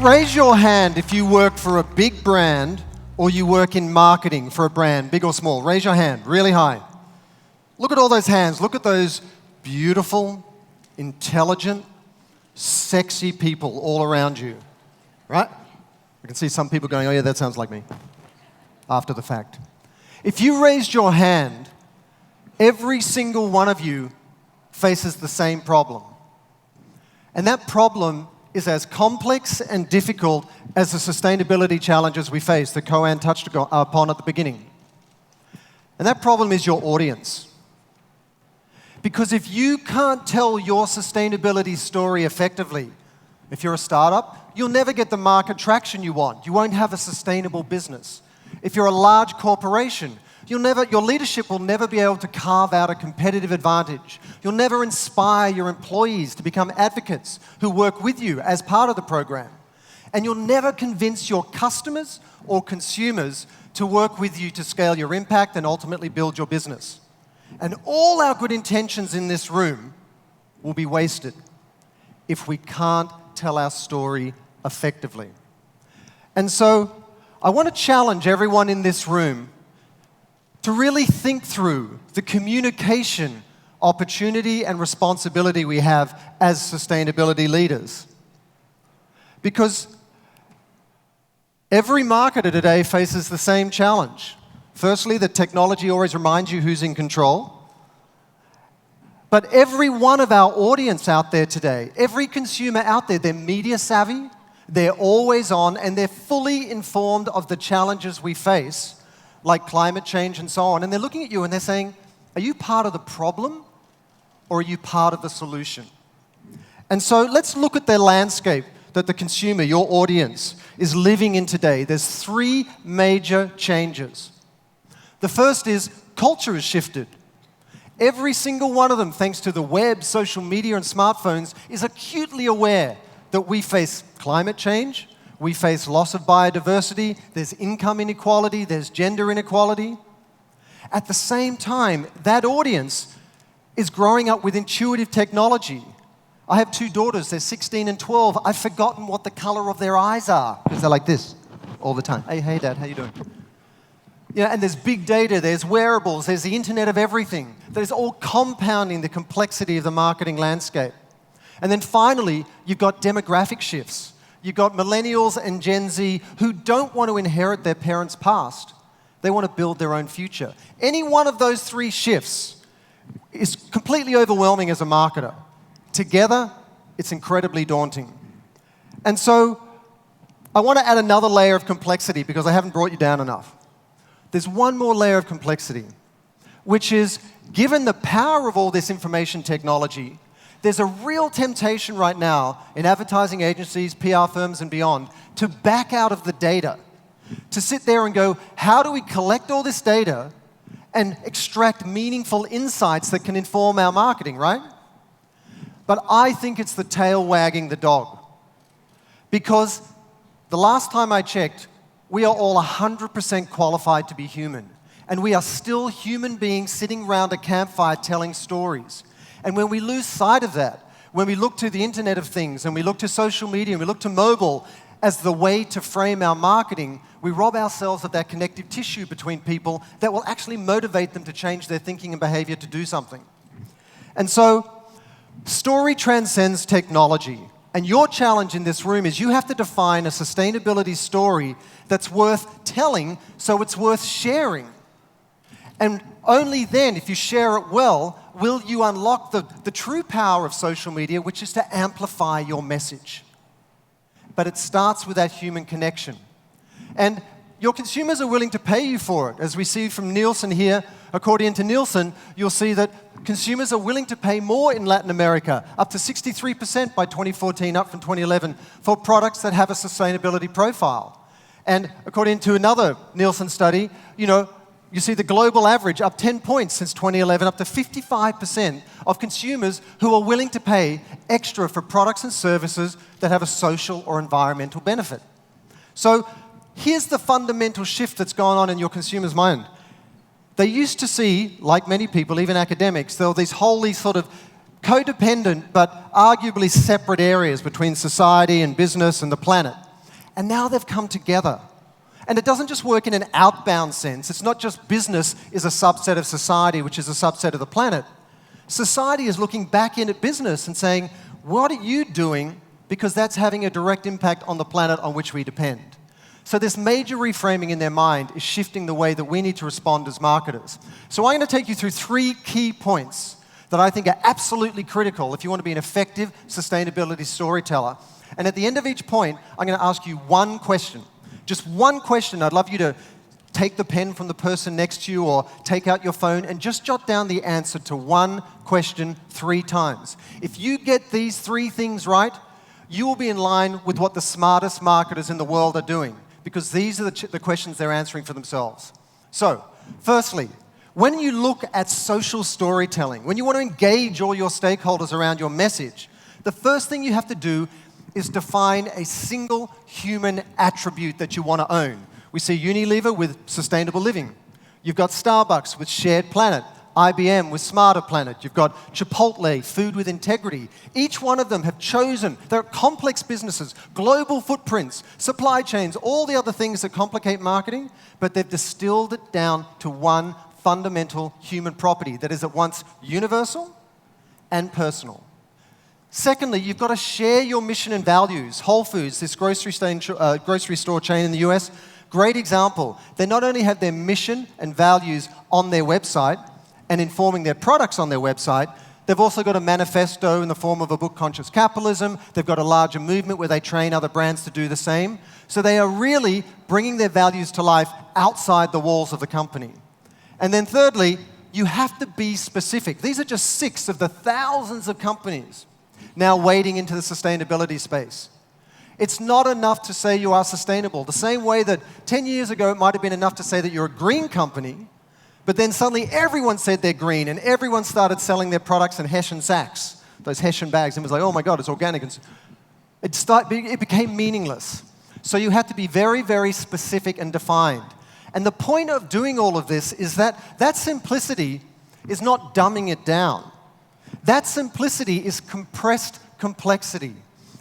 Raise your hand if you work for a big brand or you work in marketing for a brand, big or small. Raise your hand, really high. Look at all those hands. Look at those beautiful, intelligent, sexy people all around you, right? I can see some people going, oh yeah, that sounds like me, after the fact. If you raised your hand, every single one of you faces the same problem. And that problem is as complex and difficult as the sustainability challenges we face that Koan touched upon at the beginning. And that problem is your audience. Because if you can't tell your sustainability story effectively, if you're a startup, you'll never get the market traction you want. You won't have a sustainable business. If you're a large corporation, your leadership will never be able to carve out a competitive advantage. You'll never inspire your employees to become advocates who work with you as part of the program. And you'll never convince your customers or consumers to work with you to scale your impact and ultimately build your business. And all our good intentions in this room will be wasted if we can't tell our story effectively. And so I want to challenge everyone in this room to really think through the communication opportunity and responsibility we have as sustainability leaders. Because every marketer today faces the same challenge. Firstly, that technology always reminds you who's in control. But every one of our audience out there today, every consumer out there, they're media savvy, they're always on, and they're fully informed of the challenges we face, like climate change and so on. And they're looking at you and they're saying, are you part of the problem or are you part of the solution? And so let's look at the landscape that the consumer, your audience, is living in today. There's three major changes. The first is culture has shifted. Every single one of them, thanks to the web, social media, and smartphones, is acutely aware that we face climate change, we face loss of biodiversity, there's income inequality, there's gender inequality. At the same time, that audience is growing up with intuitive technology. I have two daughters, they're 16 and 12. I've forgotten what the color of their eyes are because they're like this all the time. Hey, Dad, how you doing? Yeah, and there's big data, there's wearables, there's the internet of everything. That is all compounding the complexity of the marketing landscape. And then finally, you've got demographic shifts. You've got millennials and Gen Z who don't want to inherit their parents' past. They want to build their own future. Any one of those three shifts is completely overwhelming as a marketer. Together, it's incredibly daunting. And so, I want to add another layer of complexity because I haven't brought you down enough. There's one more layer of complexity, which is, given the power of all this information technology, there's a real temptation right now in advertising agencies, PR firms, and beyond to back out of the data, to sit there and go, how do we collect all this data and extract meaningful insights that can inform our marketing, right? But I think it's the tail wagging the dog. Because the last time I checked, we are all 100% qualified to be human. And we are still human beings sitting around a campfire telling stories. And when we lose sight of that, when we look to the Internet of Things, and we look to social media, and we look to mobile as the way to frame our marketing, we rob ourselves of that connective tissue between people that will actually motivate them to change their thinking and behavior to do something. And so, story transcends technology. And your challenge in this room is you have to define a sustainability story that's worth telling, so it's worth sharing. And only then, if you share it well, will you unlock the true power of social media, which is to amplify your message. But it starts with that human connection. And your consumers are willing to pay you for it. As we see from Nielsen here, according to Nielsen, you'll see that consumers are willing to pay more in Latin America, up to 63% by 2014, up from 2011, for products that have a sustainability profile. And according to another Nielsen study, you see the global average up 10 points since 2011, up to 55% of consumers who are willing to pay extra for products and services that have a social or environmental benefit. So here's the fundamental shift that's going on in your consumer's mind. They used to see, like many people, even academics, there were these wholly sort of codependent but arguably separate areas between society and business and the planet. And now they've come together. And it doesn't just work in an outbound sense. It's not just business is a subset of society, which is a subset of the planet. Society is looking back in at business and saying, what are you doing? Because that's having a direct impact on the planet on which we depend. So this major reframing in their mind is shifting the way that we need to respond as marketers. So I'm going to take you through 3 key points that I think are absolutely critical if you want to be an effective sustainability storyteller. And at the end of each point, I'm going to ask you one question. Just one question. I'd love you to take the pen from the person next to you or take out your phone and just jot down the answer to one question 3 times. If you get these 3 things right, you will be in line with what the smartest marketers in the world are doing, because these are the questions they're answering for themselves. So, firstly, when you look at social storytelling, when you want to engage all your stakeholders around your message, the first thing you have to do is define a single human attribute that you want to own. We see Unilever with sustainable living. You've got Starbucks with shared planet. IBM with Smarter Planet. You've got Chipotle, food with integrity. Each one of them have chosen, they're complex businesses, global footprints, supply chains, all the other things that complicate marketing, but they've distilled it down to one fundamental human property that is at once universal and personal. Secondly, you've got to share your mission and values. Whole Foods, this grocery store chain in the US, great example. They not only have their mission and values on their website, and informing their products on their website, they've also got a manifesto in the form of a book, Conscious Capitalism. They've got a larger movement where they train other brands to do the same. So they are really bringing their values to life outside the walls of the company. And then thirdly, you have to be specific. These are just 6 of the thousands of companies now wading into the sustainability space. It's not enough to say you are sustainable. The same way that 10 years ago it might have been enough to say that you're a green company, but then suddenly everyone said they're green and everyone started selling their products in Hessian sacks, those Hessian bags, and it was like, oh my God, it's organic. It became meaningless. So you have to be very, very specific and defined. And the point of doing all of this is that simplicity is not dumbing it down. That simplicity is compressed complexity.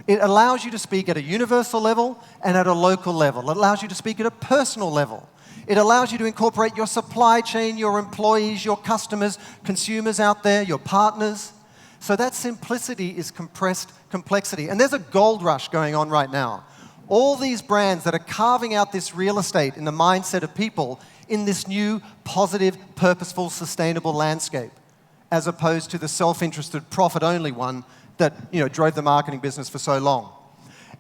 It allows you to speak at a universal level and at a local level. It allows you to speak at a personal level. It allows you to incorporate your supply chain, your employees, your customers, consumers out there, your partners. So that simplicity is compressed complexity. And there's a gold rush going on right now. All these brands that are carving out this real estate in the mindset of people in this new, positive, purposeful, sustainable landscape, as opposed to the self-interested, profit-only one that drove the marketing business for so long.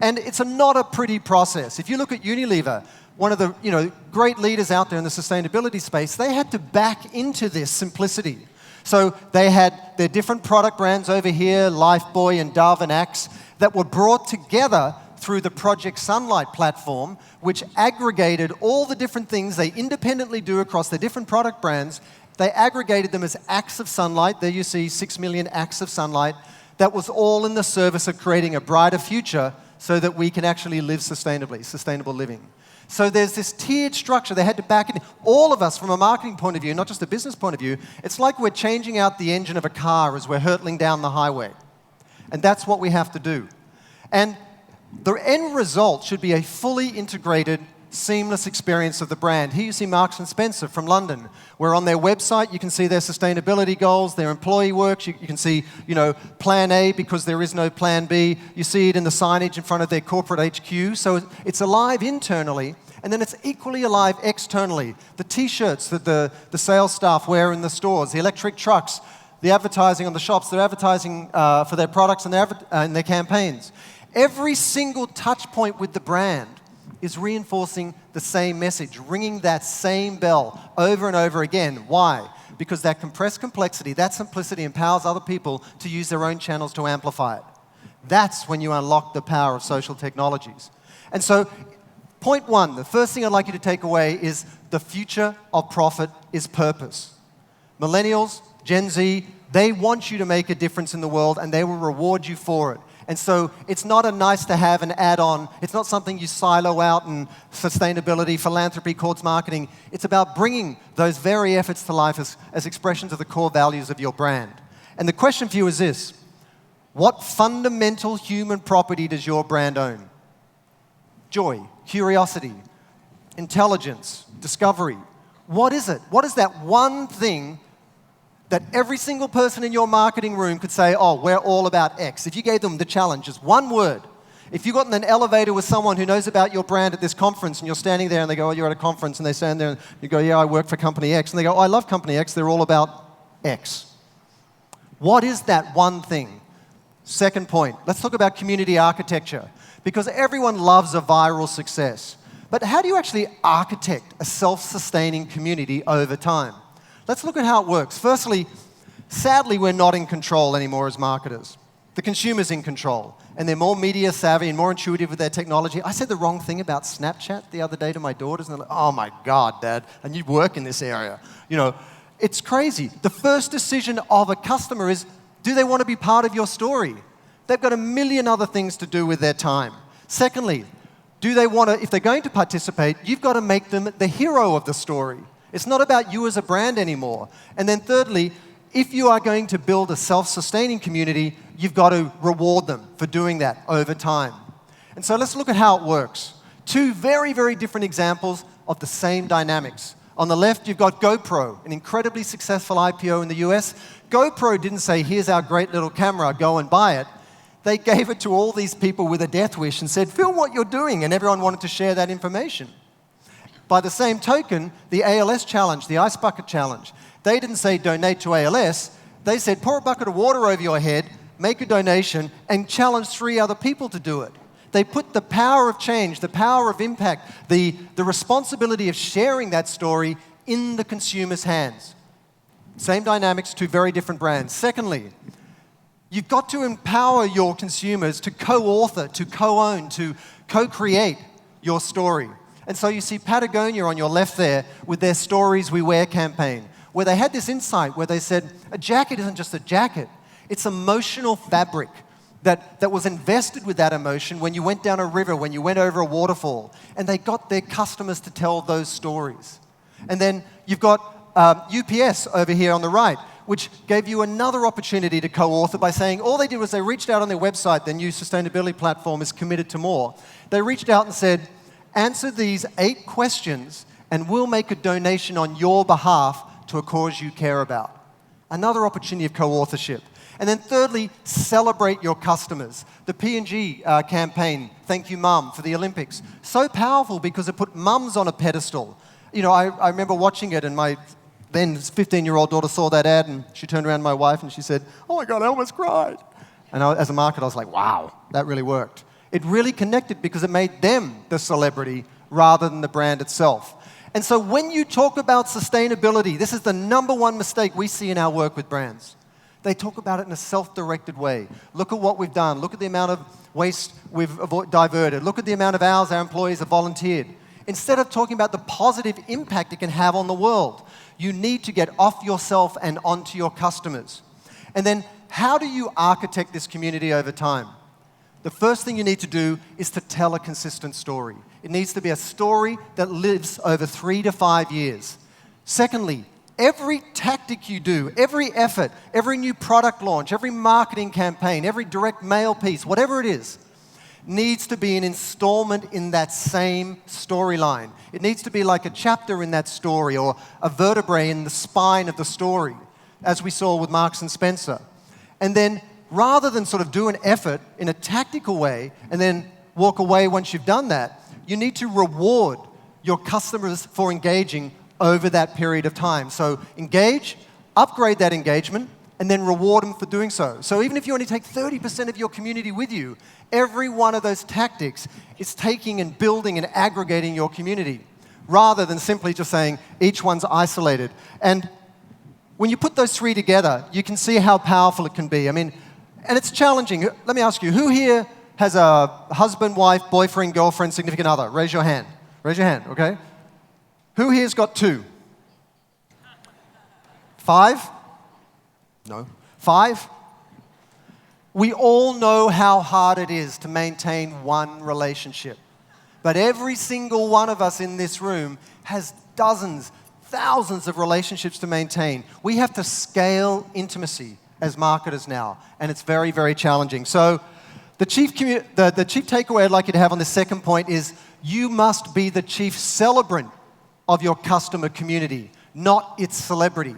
And it's not a pretty process. If you look at Unilever, one of the great leaders out there in the sustainability space, they had to back into this simplicity. So they had their different product brands over here, Lifebuoy and Dove and Axe, that were brought together through the Project Sunlight platform, which aggregated all the different things they independently do across their different product brands. They aggregated them as acts of sunlight. There you see 6 million acts of sunlight. That was all in the service of creating a brighter future so that we can actually live sustainably, sustainable living. So there's this tiered structure. They had to back it. All of us, from a marketing point of view, not just a business point of view, it's like we're changing out the engine of a car as we're hurtling down the highway. And that's what we have to do. And the end result should be a fully integrated, seamless experience of the brand. Here you see Marks & Spencer from London, where on their website you can see their sustainability goals, their employee works. You can see, plan A because there is no plan B. You see it in the signage in front of their corporate HQ. So it's alive internally, and then it's equally alive externally. The T-shirts that the sales staff wear in the stores, the electric trucks, the advertising on the shops, they're advertising for their products and their campaigns. Every single touch point with the brand is reinforcing the same message, ringing that same bell over and over again. Why? Because that compressed complexity, that simplicity empowers other people to use their own channels to amplify it. That's when you unlock the power of social technologies. And so, point 1, the first thing I'd like you to take away is the future of profit is purpose. Millennials, Gen Z, they want you to make a difference in the world and they will reward you for it. And so it's not a nice to have, an add-on. It's not something you silo out in sustainability, philanthropy, cause marketing. It's about bringing those very efforts to life as expressions of the core values of your brand. And the question for you is this: what fundamental human property does your brand own? Joy. curiosity, intelligence, discovery. What is it? What is that one thing that every single person in your marketing room could say, oh, we're all about X? If you gave them the challenge, just one word. If you got in an elevator with someone who knows about your brand at this conference and you're standing there and they go, oh, you're at a conference, and they stand there and you go, yeah, I work for company X. And they go, oh, I love company X. They're all about X. What is that one thing? Second point, let's talk about community architecture, because everyone loves a viral success. But how do you actually architect a self-sustaining community over time? Let's look at how it works. Firstly, sadly, we're not in control anymore as marketers. The consumer's in control, and they're more media savvy and more intuitive with their technology. I said the wrong thing about Snapchat the other day to my daughters, and they're like, oh my God, Dad, and you work in this area. You know, it's crazy. The first decision of a customer is, do they want to be part of your story? They've got a million other things to do with their time. Secondly, do they want to, if they're going to participate, you've got to make them the hero of the story. It's not about you as a brand anymore. And then thirdly, if you are going to build a self-sustaining community, you've got to reward them for doing that over time. And so let's look at how it works. Two very, very different examples of the same dynamics. On the left, you've got GoPro, an incredibly successful IPO in the US. GoPro didn't say, here's our great little camera, go and buy it. They gave it to all these people with a death wish and said, film what you're doing, and everyone wanted to share that information. By the same token, the ALS challenge, the Ice Bucket Challenge, they didn't say donate to ALS. They said pour a bucket of water over your head, make a donation, and challenge 3 other people to do it. They put the power of change, the power of impact, the responsibility of sharing that story in the consumer's hands. Same dynamics, 2 very different brands. Secondly, you've got to empower your consumers to co-author, to co-own, to co-create your story. And so you see Patagonia on your left there with their Stories We Wear campaign, where they had this insight where they said, a jacket isn't just a jacket, it's emotional fabric that was invested with that emotion when you went down a river, when you went over a waterfall, and they got their customers to tell those stories. And then you've got UPS over here on the right, which gave you another opportunity to co-author by saying all they did was they reached out on their website, their new sustainability platform is committed to more. They reached out and said, answer these 8 questions and we'll make a donation on your behalf to a cause you care about. Another opportunity of co-authorship. And then thirdly, celebrate your customers. The P&G campaign, Thank You Mum, for the Olympics. So powerful because it put mums on a pedestal. You know, I remember watching it and my then 15-year-old daughter saw that ad and she turned around to my wife and she said, oh my God, I almost cried. And as a marketer, I was like, wow, that really worked. It really connected because it made them the celebrity rather than the brand itself. And so when you talk about sustainability, this is the #1 mistake we see in our work with brands. They talk about it in a self-directed way. Look at what we've done. Look at the amount of waste we've diverted. Look at the amount of hours our employees have volunteered. Instead of talking about the positive impact it can have on the world, you need to get off yourself and onto your customers. And then how do you architect this community over time? The first thing you need to do is to tell a consistent story. It needs to be a story that lives over 3 to 5 years. Secondly, every tactic you do, every effort, every new product launch, every marketing campaign, every direct mail piece, whatever it is, needs to be an installment in that same storyline. It needs to be like a chapter in that story or a vertebrae in the spine of the story, as we saw with Marks and Spencer. And then rather than sort of do an effort in a tactical way and then walk away once you've done that, you need to reward your customers for engaging over that period of time. So engage, upgrade that engagement, and then reward them for doing so. So even if you only take 30% of your community with you, every one of those tactics is taking and building and aggregating your community, rather than simply just saying each one's isolated. And when you put those 3 together, you can see how powerful it can be. I mean, and it's challenging. Let me ask you, who here has a husband, wife, boyfriend, girlfriend, significant other? Raise your hand. Raise your hand, okay? Who here's got 2? 5? No. 5? We all know how hard it is to maintain one relationship. But every single one of us in this room has dozens, thousands of relationships to maintain. We have to scale intimacy as marketers now, and it's very, very challenging. So the chief takeaway I'd like you to have on the second point is You must be the chief celebrant of your customer community, not its celebrity.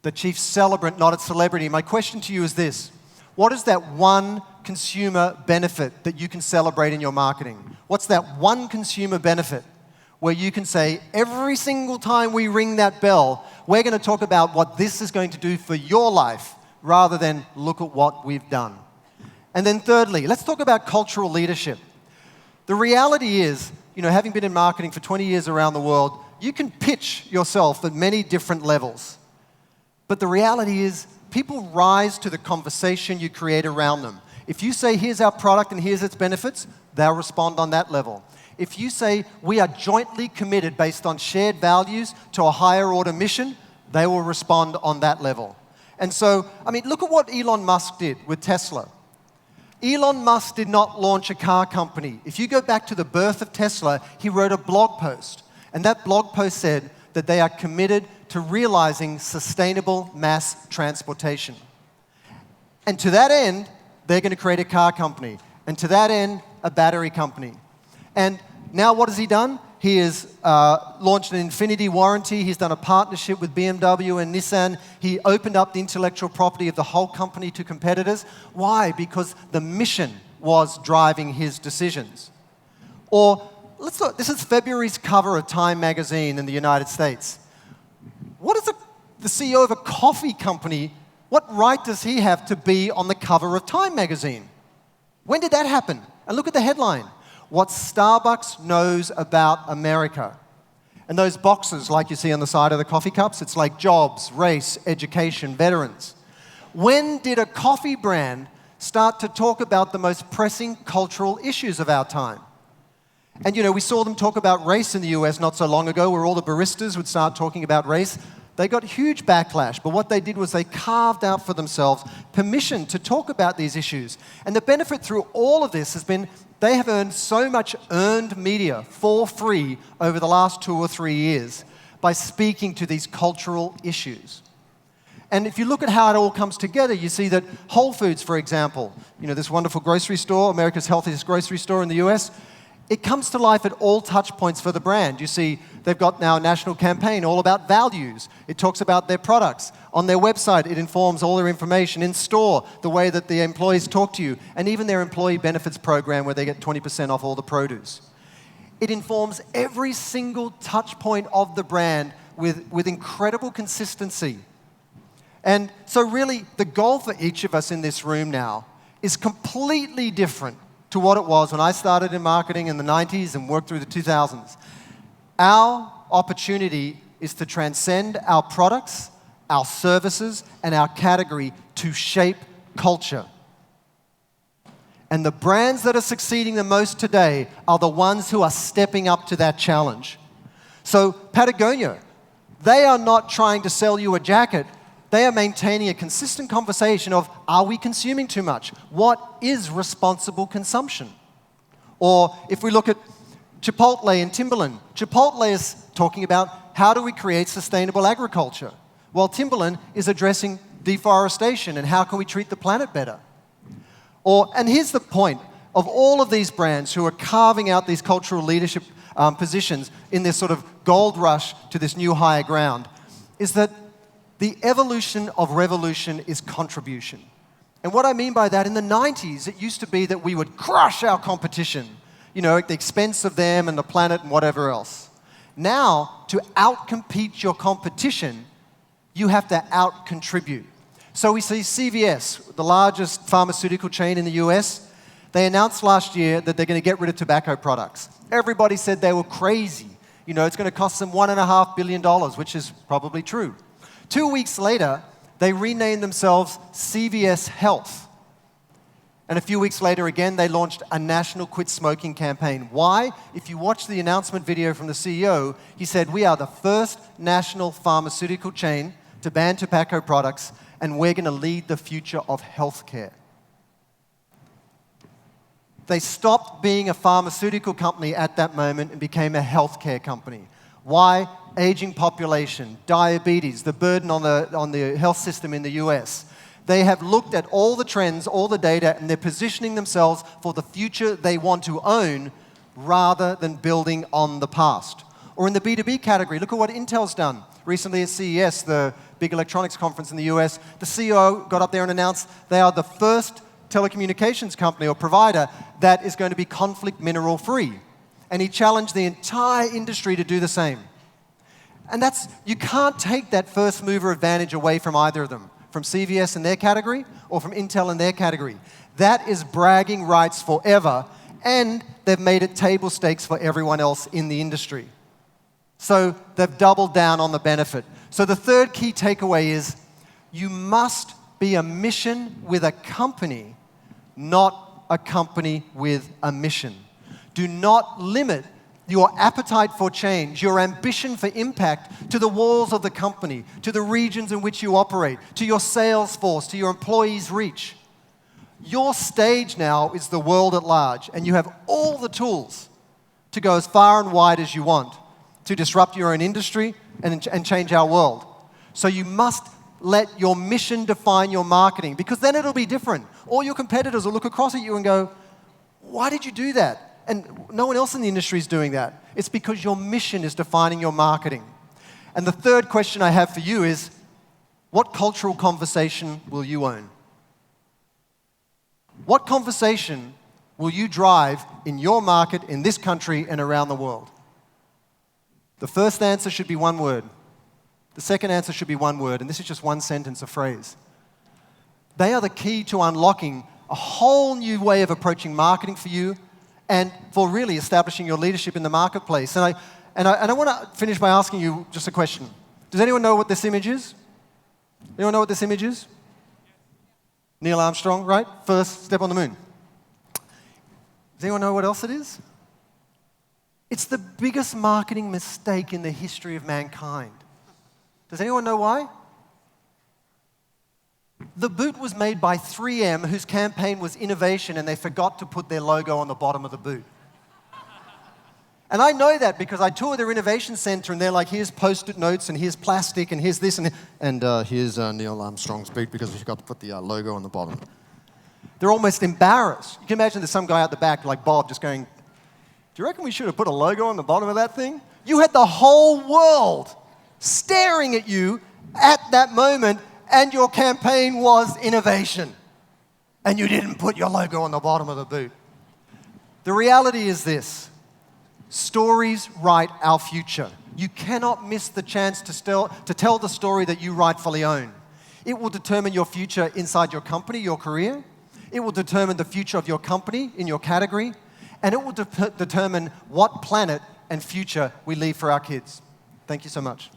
The chief celebrant, not its celebrity. My question to you is this: what is that one consumer benefit that you can celebrate in your marketing? What's that one consumer benefit where you can say, every single time we ring that bell, we're going to talk about what this is going to do for your life, rather than look at what we've done? And then thirdly, let's talk about cultural leadership. The reality is, having been in marketing for 20 years around the world, you can pitch yourself at many different levels. But the reality is, people rise to the conversation you create around them. If you say, here's our product and here's its benefits, they'll respond on that level. If you say, we are jointly committed based on shared values to a higher order mission, they will respond on that level. And so, look at what Elon Musk did with Tesla. Elon Musk did not launch a car company. If you go back to the birth of Tesla, he wrote a blog post. And that blog post said that they are committed to realizing sustainable mass transportation. And to that end, they're going to create a car company. And to that end, a battery company. And now what has he done? He has launched an infinity warranty. He's done a partnership with BMW and Nissan. He opened up the intellectual property of the whole company to competitors. Why? Because the mission was driving his decisions. Or, let's look, this is February's cover of Time magazine in the United States. What is the CEO of a coffee company, what right does he have to be on the cover of Time magazine? When did that happen? And look at the headline: what Starbucks knows about America. And those boxes, like you see on the side of the coffee cups, it's like jobs, race, education, veterans. When did a coffee brand start to talk about the most pressing cultural issues of our time? And we saw them talk about race in the US not so long ago, where all the baristas would start talking about race. They got huge backlash, but what they did was they carved out for themselves permission to talk about these issues. And the benefit through all of this has been they have earned so much earned media for free over the last 2 or 3 years by speaking to these cultural issues. And if you look at how it all comes together, you see that Whole Foods, for example, this wonderful grocery store, America's healthiest grocery store in the US, it comes to life at all touch points for the brand. You see, they've got now a national campaign all about values. It talks about their products. On their website, it informs all their information. In store, the way that the employees talk to you, and even their employee benefits program where they get 20% off all the produce. It informs every single touch point of the brand with incredible consistency. And so really, the goal for each of us in this room now is completely different to what it was when I started in marketing in the 90s and worked through the 2000s. Our opportunity is to transcend our products, our services, and our category to shape culture. And the brands that are succeeding the most today are the ones who are stepping up to that challenge. So Patagonia, they are not trying to sell you a jacket. They are maintaining a consistent conversation of, are we consuming too much? What is responsible consumption? Or if we look at Chipotle and Timberland, Chipotle is talking about how do we create sustainable agriculture, while Timberland is addressing deforestation and how can we treat the planet better. And here's the point of all of these brands who are carving out these cultural leadership positions in this sort of gold rush to this new higher ground, is that the evolution of revolution is contribution. And what I mean by that, in the 90s, it used to be that we would crush our competition, at the expense of them and the planet and whatever else. Now, to outcompete your competition, you have to out-contribute. So we see CVS, the largest pharmaceutical chain in the US, they announced last year that they're going to get rid of tobacco products. Everybody said they were crazy. It's going to cost them $1.5 billion, which is probably true. 2 weeks later, they renamed themselves CVS Health. And a few weeks later again, they launched a national quit smoking campaign. Why? If you watch the announcement video from the CEO, he said, we are the first national pharmaceutical chain to ban tobacco products, and we're going to lead the future of healthcare. They stopped being a pharmaceutical company at that moment and became a healthcare company. Why? Aging population, diabetes, the burden on the health system in the US. They have looked at all the trends, all the data, and they're positioning themselves for the future they want to own rather than building on the past. Or in the B2B category, look at what Intel's done. Recently at CES, the big electronics conference in the US, the CEO got up there and announced they are the first telecommunications company or provider that is going to be conflict mineral free. And he challenged the entire industry to do the same. And you can't take that first mover advantage away from either of them, from CVS in their category or from Intel in their category. That is bragging rights forever, and they've made it table stakes for everyone else in the industry. So they've doubled down on the benefit. So the third key takeaway is you must be a mission with a company, not a company with a mission. Do not limit your appetite for change, your ambition for impact to the walls of the company, to the regions in which you operate, to your sales force, to your employees' reach. Your stage now is the world at large, and you have all the tools to go as far and wide as you want to disrupt your own industry and change our world. So you must let your mission define your marketing, because then it'll be different. All your competitors will look across at you and go, why did you do that? And no one else in the industry is doing that. It's because your mission is defining your marketing. And the third question I have for you is, what cultural conversation will you own? What conversation will you drive in your market, in this country, and around the world? The first answer should be one word. The second answer should be one word, and this is just one sentence, a phrase. They are the key to unlocking a whole new way of approaching marketing for you and for really establishing your leadership in the marketplace. And I want to finish by asking you just a question. Does anyone know what this image is? Anyone know what this image is? Neil Armstrong, right? First step on the moon. Does anyone know what else it is? It's the biggest marketing mistake in the history of mankind. Does anyone know why? The boot was made by 3M, whose campaign was innovation, and they forgot to put their logo on the bottom of the boot. And I know that because I toured their innovation center, and they're like, here's Post-it notes, and here's plastic, and here's this, and here's Neil Armstrong's boot because we forgot to put the logo on the bottom. They're almost embarrassed. You can imagine there's some guy out the back, like Bob, just going, do you reckon we should have put a logo on the bottom of that thing? You had the whole world staring at you at that moment, and your campaign was innovation. And you didn't put your logo on the bottom of the boot. The reality is this. Stories write our future. You cannot miss the chance to tell the story that you rightfully own. It will determine your future inside your company, your career. It will determine the future of your company in your category. And it will determine what planet and future we leave for our kids. Thank you so much.